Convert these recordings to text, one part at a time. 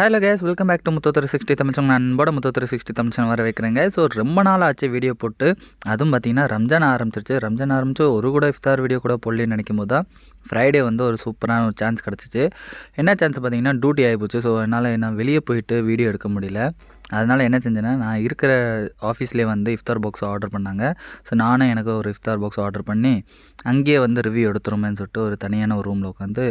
Hello guys, welcome back to Muthu 360 Tamil channel. நான் அன்போட முத்து 360 Tamil channel வர வைக்கிறேங்க. ஸோ ரொம்ப நாள் ஆச்சு வீடியோ போட்டு. அதுவும் பார்த்தீங்கன்னா ரம்ஜான் ஆரம்பிச்சு ஒரு கூட இஃப்தார் வீடியோ கூட போடலன்னு நினைக்கும் போது தான் ஃப்ரைடே வந்து ஒரு சூப்பரான ஒரு சான்ஸ் கிடச்சிச்சு. என்ன சான்ஸ் பார்த்தீங்கன்னா டியூட்டி ஆகிப்போச்சு. ஸோ என்னால் நான் வெளியே போயிட்டு வீடியோ எடுக்க முடியல. அதனால் என்ன செஞ்சேன்னா, நான் இருக்கிற ஆஃபீஸ்லேயே வந்து இஃப்தார் பாக்ஸ் ஆர்டர் பண்ணாங்க. ஸோ நானும் எனக்கு ஒரு இஃப்தார் பாக்ஸ் ஆர்டர் பண்ணி அங்கேயே வந்து ரிவ்யூ எடுத்துருமேன்னு சொல்லிட்டு ஒரு தனியான ஒரு ரூமில் உட்காந்து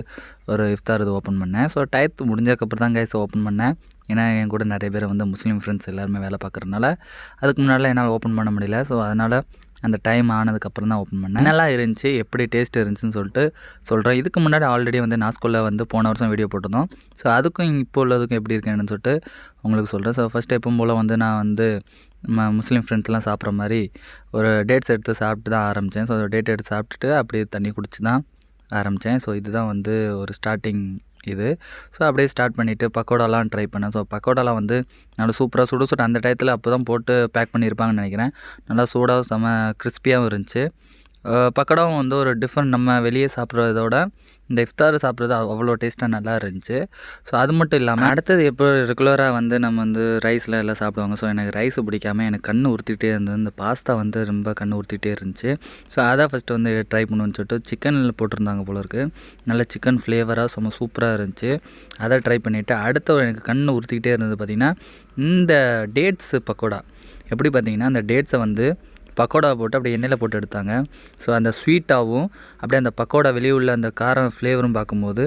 ஒரு இஃப்தார் இது ஓப்பன் பண்ணேன். ஸோ டயத்து முடிஞ்சதுக்கப்புறம் தான் கைஸ் ஓப்பன் பண்ணேன். ஏன்னா என் கூட நிறைய பேர் வந்து முஸ்லீம் ஃப்ரெண்ட்ஸ் எல்லாருமே வேலை பார்க்குறதுனால அதுக்கு முன்னாடிலாம் என்னால் ஓப்பன் பண்ண முடியல. ஸோ அதனால் அந்த டைம் ஆனதுக்கப்புறம் தான் ஓப்பன் பண்ணேன். நல்லா இருந்துச்சு, எப்படி டேஸ்ட் இருந்துச்சுன்னு சொல்லிட்டு சொல்கிறேன். இதுக்கு முன்னாடி ஆல்ரெடி வந்து நாஸ்கோவில் வந்து போன வருஷம் வீடியோ போட்டிருந்தோம். ஸோ அதுக்கும் இப்போ உள்ளதுக்கும் எப்படி இருக்கேன்னு சொல்லிட்டு உங்களுக்கு சொல்கிறேன். ஸோ ஃபஸ்ட்டு எப்பவும் போல் வந்து நான் வந்து முஸ்லீம் ஃப்ரெண்ட்ஸ்லாம் சாப்பிட்ற மாதிரி ஒரு டேட்ஸ் எடுத்து சாப்பிட்டு தான் ஆரம்பித்தேன். ஸோ டேட் எடுத்து சாப்பிட்டுட்டு அப்படியே தண்ணி குடிச்சு தான் ஆரம்பித்தேன். ஸோ இதுதான் வந்து ஒரு ஸ்டார்டிங் இது. ஸோ அப்படியே ஸ்டார்ட் பண்ணிவிட்டு பக்கோடாலாம் ட்ரை பண்ணேன். ஸோ பக்கோடாலாம் வந்து நல்லா சூப்பராக சுட அந்த டயத்தில் அப்போ தான் போட்டு பேக் பண்ணியிருப்பாங்கன்னு நினைக்கிறேன். நல்லா சூடாகவும் செம கிறிஸ்பியாகவும் இருந்துச்சு. பக்கோடாவும் வந்து ஒரு டிஃப்ரெண்ட், நம்ம வெளியே சாப்பிட்றதோட இந்த இஃப்தார் சாப்பிட்றது அவ்வளோ டேஸ்ட்டாக நல்லா இருந்துச்சு. ஸோ அது மட்டும் இல்லாமல் அடுத்தது எப்போ ரெகுலராக வந்து நம்ம வந்து ரைஸில் எல்லாம் சாப்பிடுவாங்க. ஸோ எனக்கு ரைஸ் பிடிக்காமல் எனக்கு கண் உறுத்திட்டே இருந்தது. இந்த பாஸ்தா வந்து ரொம்ப கண் உறுத்திட்டே இருந்துச்சு. ஸோ அதான் ஃபஸ்ட்டு வந்து ட்ரை பண்ணுவேன்னு சொல்லிட்டு சிக்கனில் போட்டிருந்தாங்க போல இருக்குது. நல்ல சிக்கன் ஃப்ளேவராக செம்ம சூப்பராக இருந்துச்சு. அதை ட்ரை பண்ணிவிட்டு அடுத்த எனக்கு கண் உறுத்திக்கிட்டே இருந்தது பார்த்திங்கன்னா இந்த டேட்ஸு பக்கோடா. எப்படி பார்த்திங்கன்னா அந்த டேட்ஸை வந்து பக்கோடா போட்டு அப்படியே எண்ணெயில் போட்டு எடுத்தாங்க. ஸோ அந்த ஸ்வீட்டாகவும் அப்படியே அந்த பக்கோடா வெளியே உள்ள அந்த காரம் ஃப்ளேவரும் பார்க்கும்போது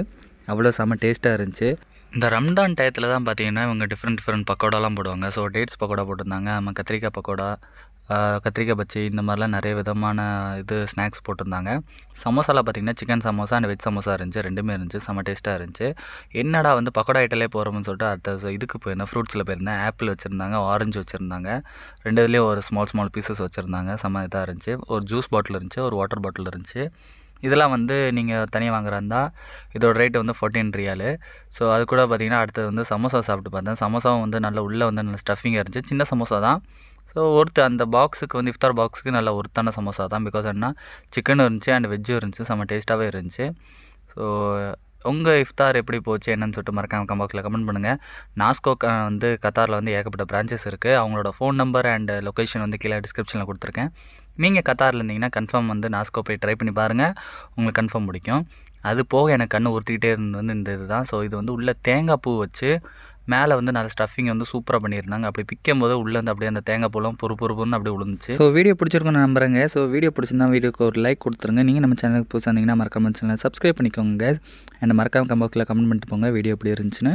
அவ்வளோ செம்ம டேஸ்ட்டாக இருந்துச்சு. இந்த ரம்ஜான் டயத்தில் தான் பார்த்திங்கன்னா இவங்க டிஃப்ரெண்ட் பக்கோடாலாம் போடுவாங்க. ஸோ டேட்ஸ் பக்கோடா போட்டிருந்தாங்க, நம்ம கத்திரிக்காய் பக்கோடா, கத்திரிக்காய் பச்சி, இந்த மாதிரிலாம் நிறைய விதமான இது ஸ்நாக்ஸ் போட்டிருந்தாங்க. சமோசாவில் பார்த்திங்கன்னா chicken samosa and veg samosa இருந்துச்சு, ரெண்டுமே இருந்துச்சு, செம்ம டேஸ்ட்டாக இருந்துச்சு. என்னடா வந்து பக்கோடா ஐட்டலே போகிறோம்னு சொல்லிட்டு அடுத்த இதுக்கு போயிருந்தேன், ஃப்ரூட்ஸில் போயிருந்தேன். ஆப்பிள் வச்சுருந்தாங்க, ஆரஞ்சு வச்சுருந்தாங்க, ரெண்டு இதுலேயும் ஒரு ஸ்மால் பீசஸ் வச்சுருந்தாங்க. செம்ம இதாக இருந்துச்சு. ஒரு ஜூஸ் பாட்டில் இருந்துச்சு, ஒரு வாட்டர் பாட்டில் இருந்துச்சு. இதெல்லாம் வந்து நீங்கள் தனியாக வாங்குறாருந்தா இதோட ரேட்டு வந்து 14 ரியாலு. ஸோ அது கூட பார்த்திங்கன்னா அடுத்தது வந்து சமோசா சாப்பிட்டு பார்த்தேன். சமோசாவும் வந்து நல்ல உள்ளே வந்து நல்ல ஸ்டஃபிங்காக இருந்துச்சு. சின்ன சமோசா தான். ஸோ அந்த பாக்ஸுக்கு வந்து இஃப்தார் பாக்ஸுக்கு நல்ல ஒருத்தான சமோசா தான். பிகாஸ் என்ன, சிக்கனும் இருந்துச்சு அண்ட் வெஜ்ஜும் இருந்துச்சு, செம்ம டேஸ்ட்டாகவே இருந்துச்சு. ஸோ உங்கள் இஃப்தார் எப்படி போச்சு என்னன்னு சொல்லிட்டு மறக்காம பாக்ஸில் கமெண்ட் பண்ணுங்கள். நாஸ்கோ வந்து கத்தாரில் வந்து ஏகப்பட்ட பிரான்ச்சஸ் இருக்குது. அவங்களோட ஃபோன் நம்பர் அண்ட் லொக்கேஷன் வந்து கீழே டிஸ்கிரிப்ஷனில் கொடுத்துருக்கேன். நீங்கள் கத்தாரில் இருந்தீங்கன்னா கன்ஃபார்ம் வந்து நாஸ்கோ போய் ட்ரை பண்ணி பாருங்கள், உங்களுக்கு கன்ஃபார்ம் பிடிக்கும். அது போக எனக்கு கண்ணு உறுத்திக்கிட்டே இருந்தது வந்து இந்த இது தான். ஸோ இது வந்து உள்ளே தேங்காய் பூ வச்சு மேலே வந்து நல்ல ஸ்டஃபிங் வந்து சூப்பராக பண்ணியிருந்தாங்க. அப்படி பிக்கும் போது உள்ளே வந்து அப்படியே அந்த தேங்காய் பூலாம் பொறுன்னு அப்படியே விழுந்துச்சு. ஸோ வீடியோ பிடிச்சிருக்குன்னு நம்புறேங்க. ஸோ வீடியோ பிடிச்சிருந்தா வீடியோக்கு ஒரு லைக் கொடுத்துருங்க. நீங்கள் நம்ம சேனலுக்கு புதுசாக இருந்தீங்கன்னா மறக்காம சேனலை சப்ஸ்கிரைப் பண்ணிக்கோங்க கைஸ். அண்ட் மறக்காம பாக்ஸில் கமெண்ட் பண்ணிட்டு போங்க வீடியோ எப்படி இருந்துச்சுன்னு.